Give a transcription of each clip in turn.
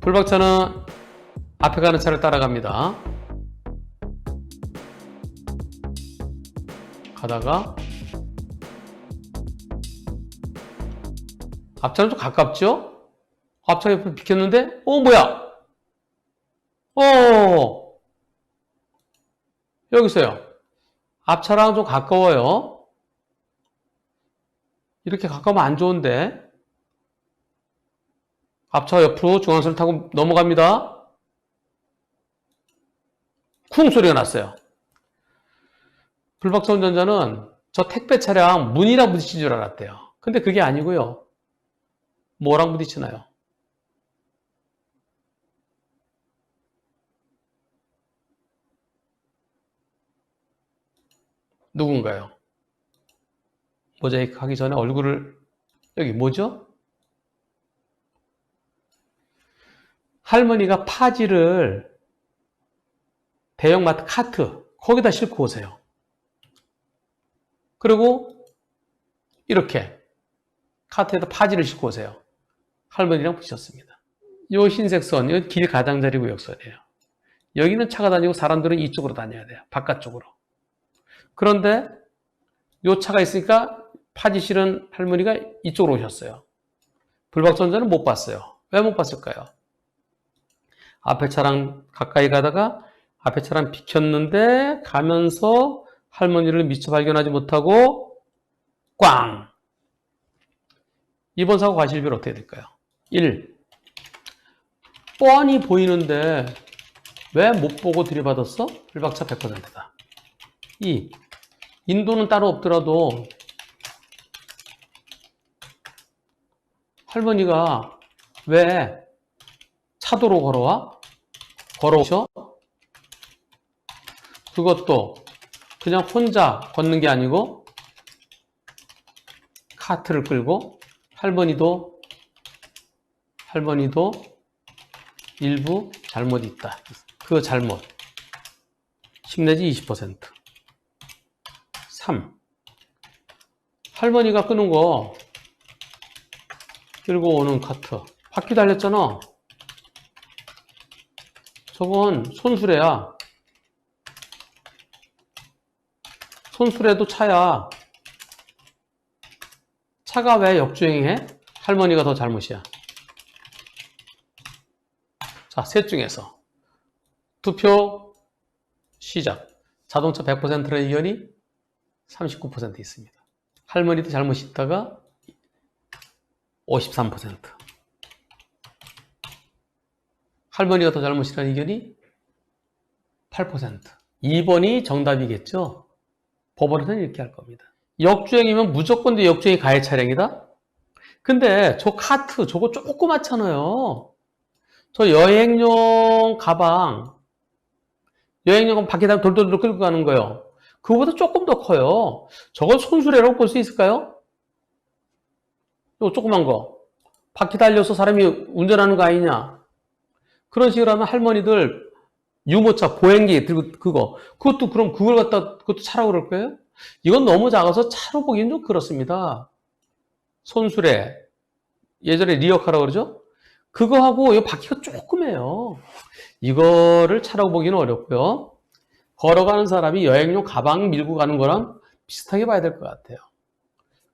불박차는 앞에 가는 차를 따라갑니다. 가다가 앞차는 좀 가깝죠? 앞차 옆을 비켰는데 뭐야? 여기 있어요. 앞차랑 좀 가까워요. 이렇게 가까우면 안 좋은데 앞차 옆으로 중앙선을 타고 넘어갑니다. 쿵 소리가 났어요. 불박차 운전자는 저 택배 차량 문이랑 부딪힌 줄 알았대요. 근데 그게 아니고요. 뭐랑 부딪히나요? 누군가요? 모자이크 하기 전에 얼굴을 여기 뭐죠? 할머니가 파지를 대형마트 카트 거기다 싣고 오세요. 그리고 이렇게 카트에다 파지를 싣고 오세요. 할머니랑 부딪혔습니다. 이 흰색 선, 이건 길 가장자리 구역선이에요. 여기는 차가 다니고 사람들은 이쪽으로 다녀야 돼요. 바깥쪽으로. 그런데 이 차가 있으니까 파지 실은 할머니가 이쪽으로 오셨어요. 불박차 운전자는 못 봤어요. 왜 못 봤을까요? 앞에 차랑 가까이 가다가 앞에 차랑 비켰는데 가면서 할머니를 미처 발견하지 못하고 꽝! 이번 사고 과실비율 어떻게 될까요? 1. 뻔히 보이는데 왜 못 보고 들이받았어? 불박차 100%다. 2. 인도는 따로 없더라도 할머니가 왜 차도로 걸어오셔? 그것도 그냥 혼자 걷는 게 아니고 카트를 끌고 할머니도 일부 잘못이 있다. 그 잘못 10 내지 20%. 3. 할머니가 끄는 거 끌고 오는 카트 바퀴 달렸잖아. 저건 손수레야. 손수레도 차야. 차가 왜 역주행해? 할머니가 더 잘못이야. 자, 셋 중에서 투표 시작. 자동차 100%의 의견이 39% 있습니다. 할머니도 잘못이 있다가 53%. 할머니가 더 잘못이라는 의견이 8%. 2번이 정답이겠죠? 법원에서는 이렇게 할 겁니다. 역주행이면 무조건 역주행이 가해 차량이다? 근데 저 카트 저거 조그맣잖아요. 저 여행용 가방 바퀴 달고 돌돌돌 끌고 가는 거요. 그거보다 조금 더 커요. 저건 손수레라고 볼 수 있을까요? 요 조그만 거 바퀴 달려서 사람이 운전하는 거 아니냐? 그런 식으로 하면 할머니들 유모차, 보행기 들고 그것도 그럼 그것도 차라고 그럴 거예요? 이건 너무 작아서 차로 보기엔 좀 그렇습니다. 손수레, 예전에 리어카라고 그러죠? 그거하고 이 바퀴가 조그매요. 이거를 차라고 보기는 어렵고요. 걸어가는 사람이 여행용 가방 밀고 가는 거랑 비슷하게 봐야 될 것 같아요.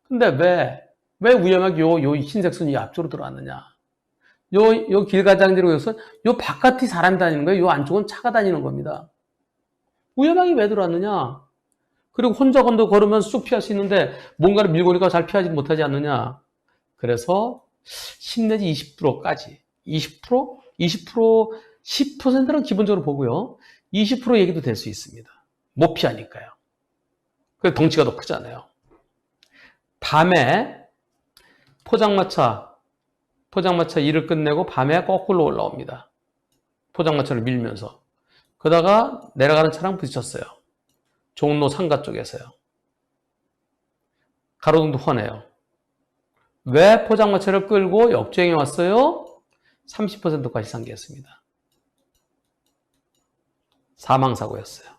근데 왜 위험하게 요 흰색 선이 앞쪽으로 들어왔느냐? 요 길가장지로 여기서 요 바깥이 사람이 다니는 거예요. 요 안쪽은 차가 다니는 겁니다. 위험하게 왜 들어왔느냐? 그리고 혼자 걸으면 쑥 피할 수 있는데 뭔가를 밀고 오니까 잘 피하지 못하지 않느냐? 그래서 10 내지 20%까지 20%? 10%는 기본적으로 보고요. 20% 얘기도 될 수 있습니다. 못 피하니까요. 그래서 덩치가 더 크잖아요. 밤에 포장마차 일을 끝내고 밤에 거꾸로 올라옵니다. 포장마차를 밀면서. 그러다가 내려가는 차랑 부딪혔어요. 종로 상가 쪽에서요. 가로등도 훤해요. 왜 포장마차를 끌고 역주행해 왔어요? 30%까지 상기했습니다. 사망사고였어요.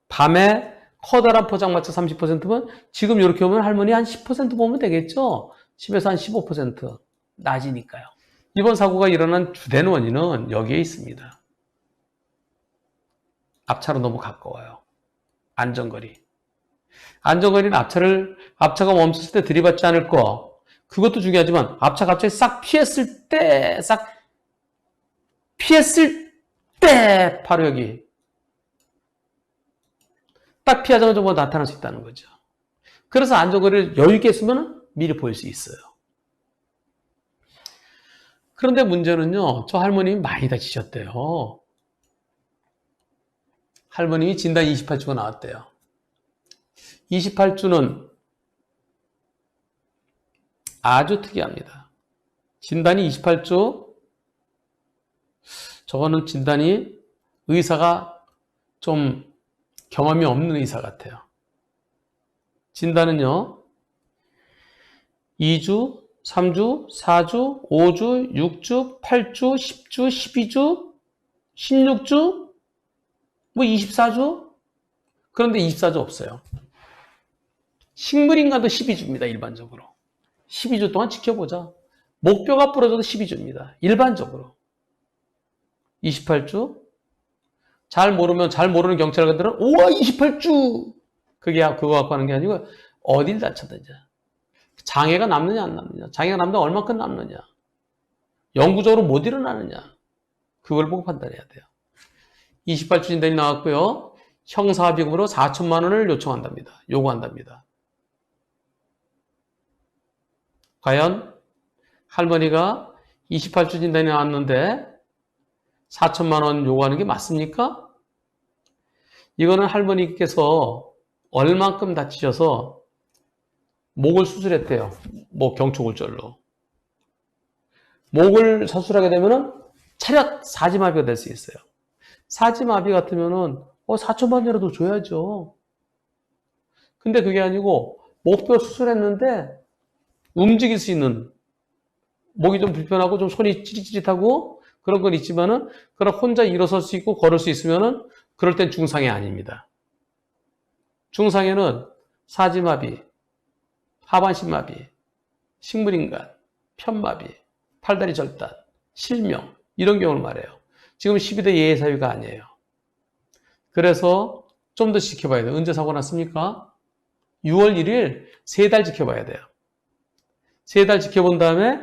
밤에 커다란 포장마차 30%면 지금 이렇게 보면 할머니 한 10% 보면 되겠죠? 10에서 한 15% 낮이니까요. 이번 사고가 일어난 주된 원인은 여기에 있습니다. 앞차로 너무 가까워요. 안전거리. 안전거리는 앞차가 멈췄을 때 들이받지 않을 거. 그것도 중요하지만 앞차 갑자기 싹 피했을 때 바로 여기 딱 피하자마자 뭐 나타날 수 있다는 거죠. 그래서 안전거리를 여유 있게 쓰면 미리 보일 수 있어요. 그런데 문제는요, 저 할머님이 많이 다치셨대요. 할머님이 진단 28주가 나왔대요. 28주는 아주 특이합니다. 진단이 28주, 저거는 진단이 의사가 좀 경험이 없는 의사 같아요. 진단은요, 2주, 3주, 4주, 5주, 6주, 8주, 10주, 12주, 16주, 뭐 24주? 그런데 24주 없어요. 식물인간도 12주입니다, 일반적으로. 12주 동안 지켜보자. 목뼈가 부러져도 12주입니다, 일반적으로. 28주? 잘 모르는 경찰관들은, 우와, 28주! 그거 갖고 하는 게 아니고, 어딜 다쳤느냐. 장애가 남느냐, 안 남느냐. 장애가 남는데 얼마큼 남느냐. 영구적으로 못 일어나느냐. 그걸 보고 판단해야 돼요. 28주 진단이 나왔고요. 형사합의금으로 4천만 원을 요구한답니다. 과연 할머니가 28주 진단이 나왔는데 4천만 원 요구하는 게 맞습니까? 이거는 할머니께서 얼만큼 다치셔서 목을 수술했대요. 목 경추골절로. 목을 수술하게 되면은 차렷 사지마비가 될 수 있어요. 사지마비 같으면은 4천만 원이라도 줘야죠. 근데 그게 아니고 목뼈 수술했는데 움직일 수 있는, 목이 좀 불편하고 좀 손이 찌릿찌릿하고 그런 건 있지만은 그럼 혼자 일어설 수 있고 걸을 수 있으면은 그럴 땐 중상해 아닙니다. 중상해는 사지마비, 하반신마비, 식물인간, 편마비, 팔다리 절단, 실명 이런 경우를 말해요. 지금 12대 예외 사유가 아니에요. 그래서 좀 더 지켜봐야 돼요. 언제 사고 났습니까? 6월 1일 3달 지켜봐야 돼요. 3달 지켜본 다음에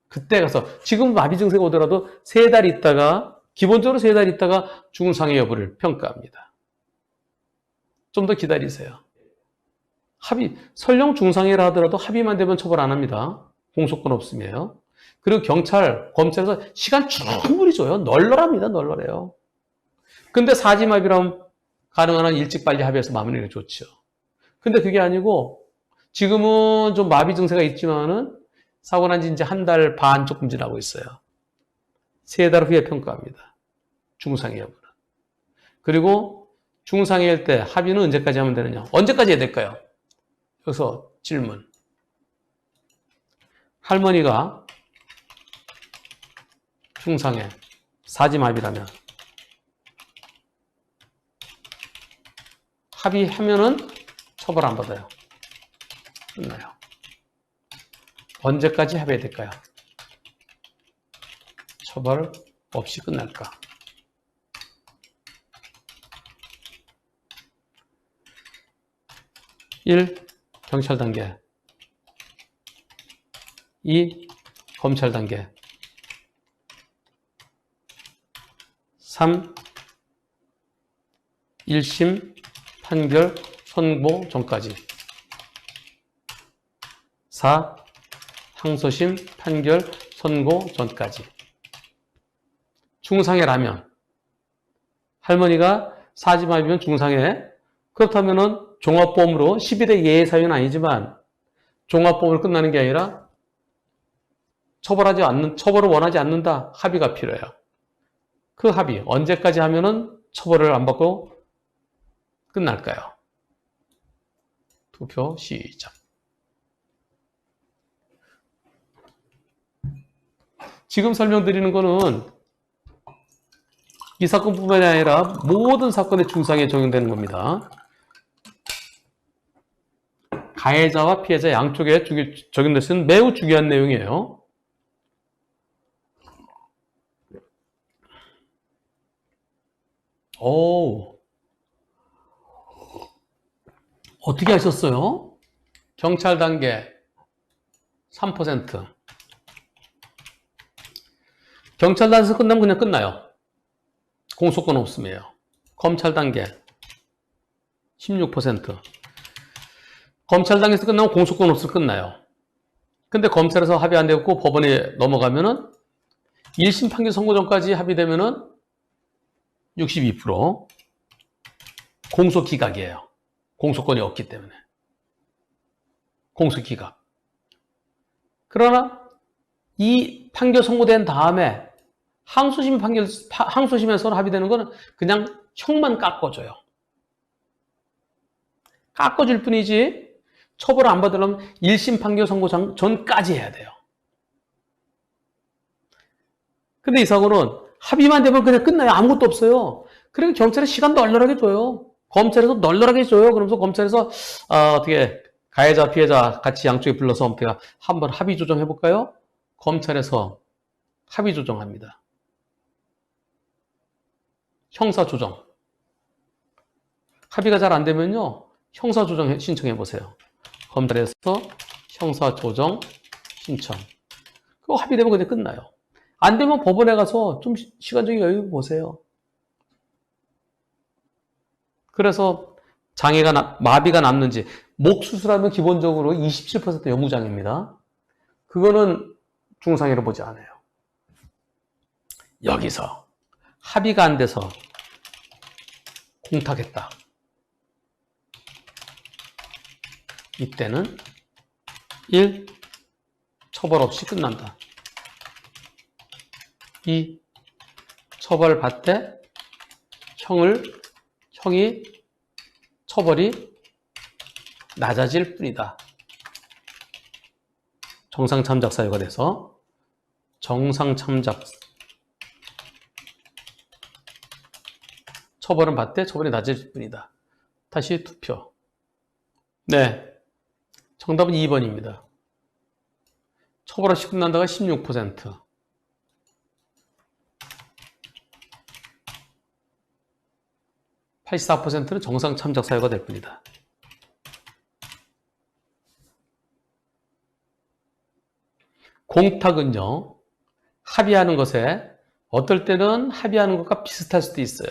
그때 가서, 지금 마비 증세가 오더라도 3달 있다가, 기본적으로 3달 있다가 중상해 여부를 평가합니다. 좀 더 기다리세요. 설령 중상해라 하더라도 합의만 되면 처벌 안 합니다. 공소권 없으면요. 그리고 검찰에서 시간 충분히 줘요. 널널합니다. 널널해요. 근데 사지마비라면 가능한 한 일찍 빨리 합의해서 마무리가 좋죠. 근데 그게 아니고 지금은 좀 마비 증세가 있지만은 사고 난 지 이제 1달 반 조금 지나고 있어요. 3달 후에 평가합니다. 중상해 여부는. 그리고 중상해일 때 합의는 언제까지 하면 되느냐? 언제까지 해야 될까요? 여기서 질문. 할머니가 중상해, 사지마비라면 합의하면은 처벌 안 받아요. 끝나요. 언제까지 합의해야 될까요? 처벌 없이 끝날까? 1. 경찰 단계. 2. 검찰 단계. 3. 1심 판결 선고 전까지. 4. 항소심 판결 선고 전까지. 중상해라면, 할머니가 사지마비면 중상해. 그렇다면은 종합보험으로 12대 예외 사유는 아니지만 종합보험으로 끝나는 게 아니라 처벌을 원하지 않는다. 합의가 필요해요. 그 합의 언제까지 하면은 처벌을 안 받고 끝날까요? 투표 시작. 지금 설명드리는 거는 이 사건뿐만이 아니라 모든 사건의 중상에 적용되는 겁니다. 가해자와 피해자 양쪽에 적용될 수 있는 매우 중요한 내용이에요. 오, 어떻게 하셨어요? 경찰 단계 3%. 경찰 단계에서 끝나면 그냥 끝나요. 공소권 없음이에요. 검찰 단계 16%. 검찰 단계에서 끝나면 공소권 없으면 끝나요. 근데 검찰에서 합의 안 되고 법원에 넘어가면은 1심 판결 선고 전까지 합의되면은 62% 공소 기각이에요. 공소권이 없기 때문에. 공소 기각. 그러나 이 판결 선고된 다음에 항소심에서 합의되는 거는 그냥 형만 깎아줘요. 깎아줄 뿐이지 처벌을 안 받으려면 1심 판결 선고 전까지 해야 돼요. 근데 이 사고는 합의만 되면 그냥 끝나요. 아무것도 없어요. 그러니까 경찰에 시간 널널하게 줘요. 검찰에서 널널하게 줘요. 그러면서 검찰에서 어떻게 가해자, 피해자 같이 양쪽에 불러서 우리가 한번 합의 조정해볼까요? 검찰에서 합의 조정합니다. 형사 조정. 합의가 잘 안 되면요. 형사 조정 신청해보세요. 검찰에서 형사 조정 신청. 그거 합의되면 그냥 끝나요. 안 되면 법원에 가서 좀 시간적인 여유 보세요. 그래서 마비가 남는지, 목 수술하면 기본적으로 27% 여무장애입니다. 그거는 중상해로 보지 않아요. 여기서 합의가 안 돼서 공탁했다. 이때는 1. 처벌 없이 끝난다. 2. 처벌받되 형이 처벌이 낮아질 뿐이다. 정상참작 사유가 돼서 정상참작 처벌은 받되 처벌이 낮아질 뿐이다. 다시 투표. 네, 정답은 2번입니다. 처벌 없이 끝난다가 16%. 84%는 정상 참작 사유가 될 뿐이다. 공탁은요, 합의하는 것에 어떨 때는 합의하는 것과 비슷할 수도 있어요.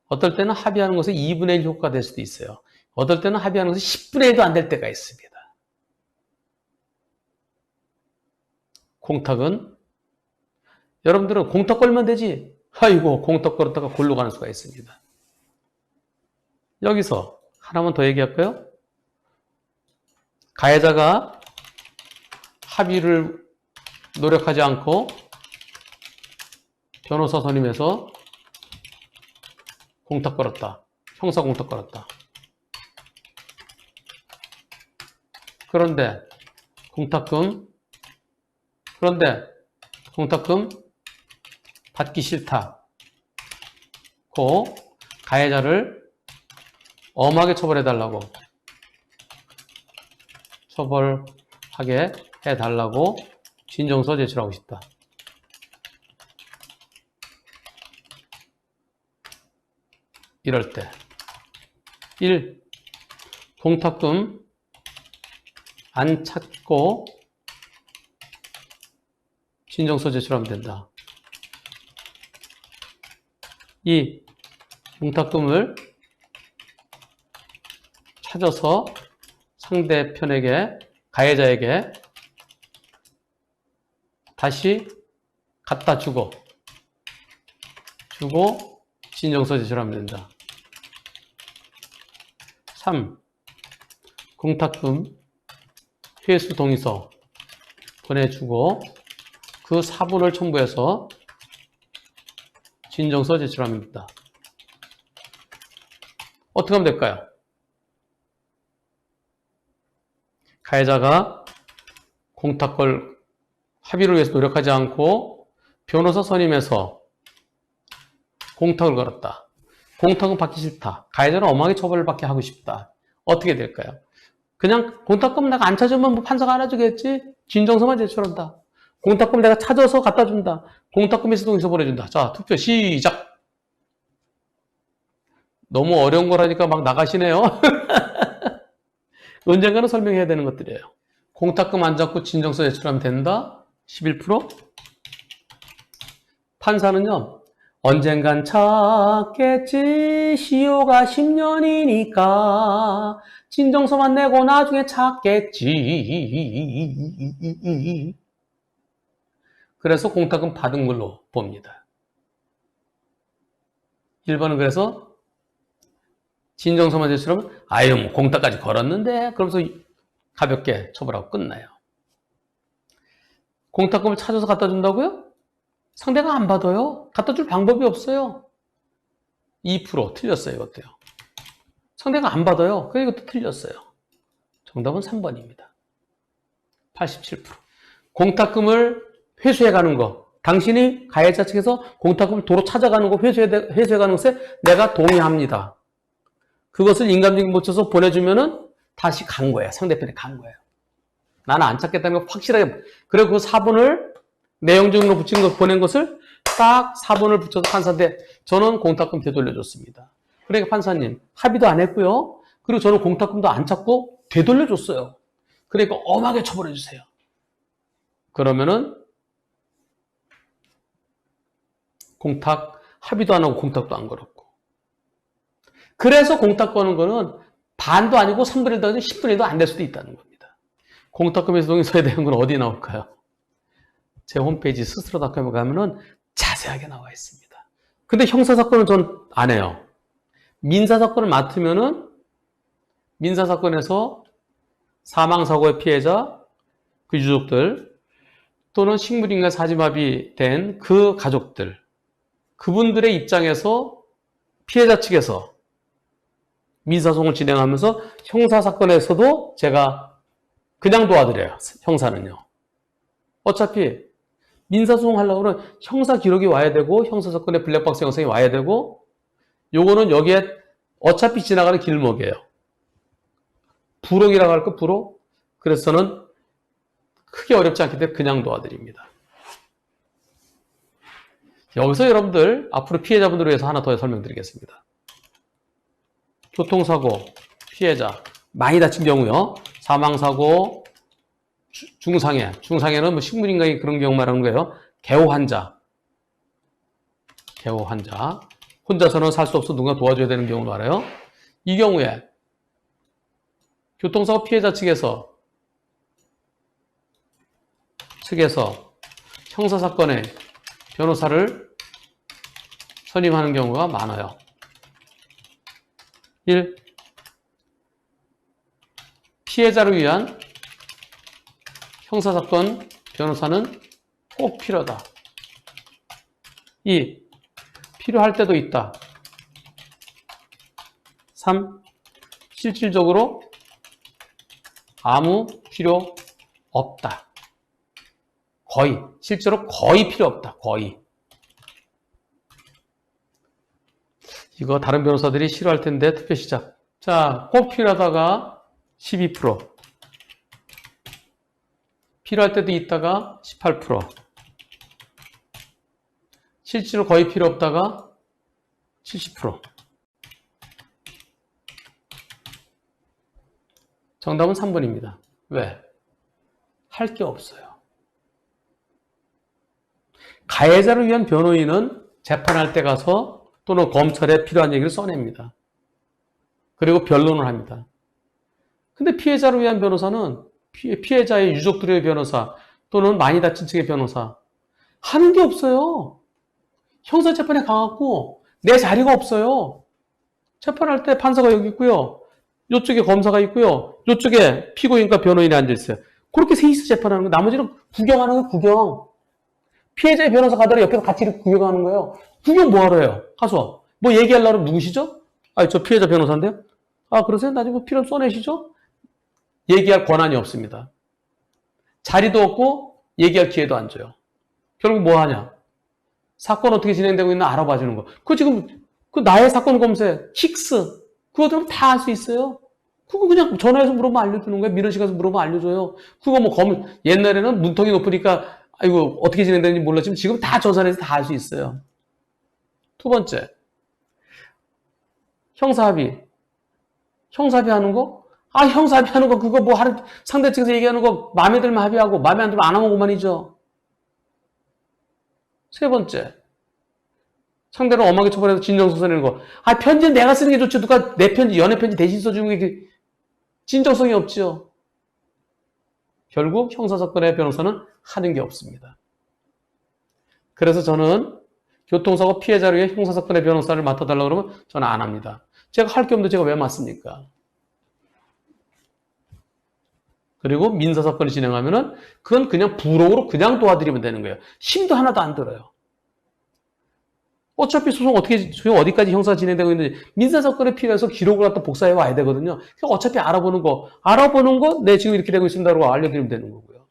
어떨 때는 합의하는 것에 2분의 1 효과가 될 수도 있어요. 어떨 때는 합의하는 것에 10분의 1도 안 될 때가 있습니다. 공탁은 여러분들은 공탁 걸면 되지. 아이고, 공탁 걸었다가 골로 가는 수가 있습니다. 여기서 하나만 더 얘기할까요? 가해자가 합의를 노력하지 않고 변호사 선임해서 공탁 걸었다. 형사 공탁 걸었다. 그런데 공탁금 받기 싫다고 가해자를 엄하게 처벌해달라고, 처벌하게 해달라고 진정서 제출하고 싶다. 이럴 때 1. 공탁금 안 찾고 진정서 제출하면 된다. 2. 공탁금을 찾아서 상대편에게, 가해자에게 다시 갖다 주고 진정서 제출하면 된다. 3. 공탁금 회수 동의서 보내주고 그 사본을 첨부해서 진정서 제출하면 된다. 어떻게 하면 될까요? 가해자가 공탁걸 합의를 위해서 노력하지 않고 변호사 선임해서 공탁을 걸었다. 공탁은 받기 싫다. 가해자는 엄하게 처벌을 받게 하고 싶다. 어떻게 될까요? 그냥 공탁금 내가 안 찾으면 뭐 판사가 알아주겠지? 진정서만 제출한다. 공탁금 내가 찾아서 갖다 준다. 공탁금 회수 동의서 보내준다. 자, 투표 시작! 너무 어려운 거라니까 막 나가시네요. 언젠가는 설명해야 되는 것들이에요. 공탁금 안 잡고 진정서 제출하면 된다. 11%. 판사는요. 언젠간 찾겠지. 시효가 10년이니까 진정서만 내고 나중에 찾겠지. 그래서 공탁금 받은 걸로 봅니다. 1번은 그래서 진정서만 제출하면 아유 뭐 공탁까지 걸었는데 그러면서 가볍게 처벌하고 끝나요. 공탁금을 찾아서 갖다 준다고요? 상대가 안 받아요. 갖다 줄 방법이 없어요. 2% 틀렸어요. 이것도요. 상대가 안 받아요. 그래서 이것도 틀렸어요. 정답은 3번입니다. 87%. 공탁금을 회수해가는 거. 당신이 가해자 측에서 공탁금을 도로 찾아가는 거 회수해가는 것에 내가 동의합니다. 그것을 인감증명 붙여서 보내주면은 다시 간 거예요. 상대편에 간 거예요. 나는 안 찾겠다는 거 확실하게. 그리고 그 4번을 내용증으로 붙인 거 보낸 것을 딱 4번을 붙여서 판사한테 저는 공탁금 되돌려줬습니다. 그러니까 판사님 합의도 안 했고요. 그리고 저는 공탁금도 안 찾고 되돌려줬어요. 그러니까 엄하게 처벌해 주세요. 그러면은 공탁 합의도 안 하고 공탁도 안 걸었고. 그래서 공탁 거는 거는 반도 아니고 3분의 1도 아니고 10분의 1도 안 될 수도 있다는 겁니다. 공탁금에서 동의서에 대한 건 어디에 나올까요? 제 홈페이지 스스로닷컴에 가면은 자세하게 나와 있습니다. 근데 형사사건은 전 안 해요. 민사사건을 맡으면은 민사사건에서 사망사고의 피해자, 그 유족들 또는 식물인간 사지마비 된 그 가족들 그분들의 입장에서 피해자 측에서 민사소송을 진행하면서 형사사건에서도 제가 그냥 도와드려요. 형사는요. 어차피 민사소송 하려고 하면 형사 기록이 와야 되고 형사사건의 블랙박스 영상이 와야 되고 요거는 여기에 어차피 지나가는 길목이에요. 부록이라고 할까? 부록? 그래서 저는 크게 어렵지 않기 때문에 그냥 도와드립니다. 여기서 여러분들 앞으로 피해자분들을 위해서 하나 더 설명드리겠습니다. 교통사고, 피해자, 많이 다친 경우요. 사망사고, 중상해. 중상해는 뭐 식물인간이 그런 경우 말하는 거예요. 개호 환자. 개호 환자. 혼자서는 살 수 없어 누가 도와줘야 되는 경우도 알아요. 이 경우에 교통사고 피해자 측에서 형사사건에 변호사를 선임하는 경우가 많아요. 1. 피해자를 위한 형사사건 변호사는 꼭 필요하다. 2. 필요할 때도 있다. 3. 실질적으로 아무 필요 없다. 거의. 실제로 거의 필요 없다. 거의. 이거 다른 변호사들이 싫어할 텐데 투표 시작. 자, 꼭 필요하다가 12%. 필요할 때도 있다가 18%. 실제로 거의 필요 없다가 70%. 정답은 3번입니다. 왜? 할 게 없어요. 가해자를 위한 변호인은 재판할 때 가서 또는 검찰에 필요한 얘기를 써냅니다. 그리고 변론을 합니다. 근데 피해자를 위한 변호사는 피해자의 유족들의 변호사 또는 많이 다친 측의 변호사 하는 게 없어요. 형사재판에 가갖고 내 자리가 없어요. 재판할 때 판사가 여기 있고요. 이쪽에 검사가 있고요. 이쪽에 피고인과 변호인이 앉아있어요. 그렇게 셋이서 재판하는 거예요. 나머지는 구경하는 거예요. 구경. 피해자의 변호사 가더라 옆에서 같이 이렇게 구경하는 거예요. 구경 뭐하러 해요? 가서 뭐 얘기하려면 누구시죠? 저 피해자 변호사인데요. 그러세요? 나중에 뭐 필요하면 써내시죠? 얘기할 권한이 없습니다. 자리도 없고 얘기할 기회도 안 줘요. 결국 뭐 하냐? 사건 어떻게 진행되고 있나 알아봐 주는 거. 그거 지금 나의 사건 검색, 킥스 그거 들으면 다 할 수 있어요. 그거 그냥 전화해서 물어보면 알려주는 거예요. 민원실 가서 물어보면 알려줘요. 그거 뭐 옛날에는 문턱이 높으니까 아이고 어떻게 진행되는지 몰랐지만 지금 다 전산해서 다 할 수 있어요. 두 번째, 형사합의. 형사합의 하는 거? 아, 형사합의 하는 거, 그거 뭐 하루, 상대 측에서 얘기하는 거 마음에 들면 합의하고, 마음에 안 들면 안 하면 그만이죠. 세 번째. 상대를 엄하게 처벌해서 진정서 내는 거. 아, 편지는 내가 쓰는 게 좋지. 누가 내 편지, 연애 편지 대신 써주는 게 진정성이 없죠. 결국 형사사건의 변호사는 하는 게 없습니다. 그래서 저는 교통사고 피해자를 위해 형사사건의 변호사를 맡아달라고 그러면 저는 안 합니다. 제가 할 게 없는데 제가 왜 맡습니까? 그리고 민사사건을 진행하면은 그건 그냥 부록으로 그냥 도와드리면 되는 거예요. 힘도 하나도 안 들어요. 어차피 소송 어디까지 형사가 진행되고 있는지 민사사건에 필요해서 기록을 갖다 복사해 와야 되거든요. 그러니까 어차피 알아보는 거, 네, 지금 이렇게 되고 있습니다라고 알려드리면 되는 거고요.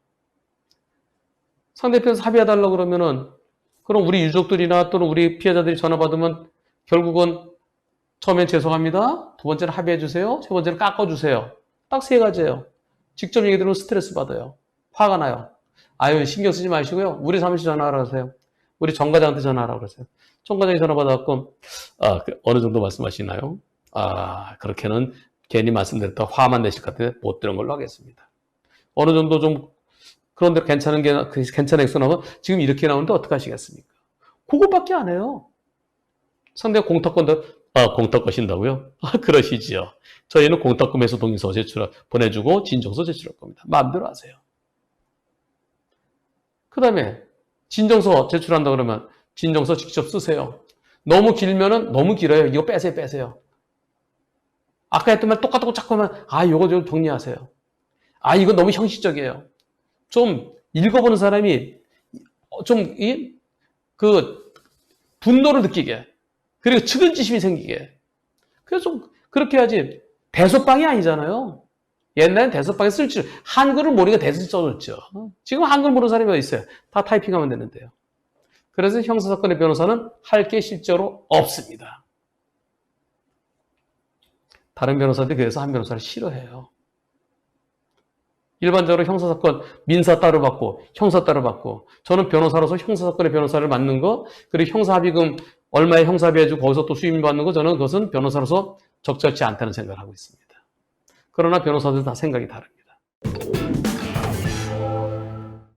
상대편에서 합의해달라고 그러면은 그럼 우리 유족들이나 또는 우리 피해자들이 전화 받으면 결국은 처음엔 죄송합니다. 두 번째는 합의해주세요. 세 번째는 깎아주세요. 딱 세 가지예요. 직접 얘기 들으면 스트레스 받아요. 화가 나요. 아유, 신경 쓰지 마시고요. 우리 사무실 전화하라 하세요. 우리 정 과장한테 전화하라고 그러세요. 정 과장이 전화 받아갖고, 어느 정도 말씀하시나요? 그렇게는 괜히 말씀드렸다 화만 내실 것 같아요. 못 들은 걸로 하겠습니다. 어느 정도 좀, 그런데 괜찮은 액수 나오면 지금 이렇게 나오는데 어떻게 하시겠습니까? 그것밖에 안 해요. 상대가 공탁권도, 공탁 거신다고요? 그러시지요. 저희는 공탁금에서 동의서 보내주고 진정서 제출할 겁니다. 마음대로 하세요. 그 다음에 진정서 제출한다 그러면 진정서 직접 쓰세요. 너무 길면은 너무 길어요. 이거 빼세요. 아까 했던 말 똑같다고 자꾸 하면 이거 좀 정리하세요. 이거 너무 형식적이에요. 좀 읽어보는 사람이 좀 분노를 느끼게 그리고 측은지심이 생기게 그래서 좀 그렇게 해야지. 대소방이 아니잖아요. 옛날엔 대소방에 쓸 한글을 모르니까 대소 써줬죠. 지금 한글 모르는 사람이 어디 있어요? 다 타이핑하면 되는데요. 그래서 형사사건의 변호사는 할 게 실제로 없습니다. 다른 변호사들이 그래서 한 변호사를 싫어해요. 일반적으로 형사사건 민사 따로 받고 형사 따로 받고 저는 변호사로서 형사사건의 변호사를 맡는 거 그리고 형사합의금 얼마에 형사합의 해주고 거기서 또 수임료 받는 거 저는 그것은 변호사로서 적절치 않다는 생각을 하고 있습니다. 그러나 변호사들은 다 생각이 다릅니다.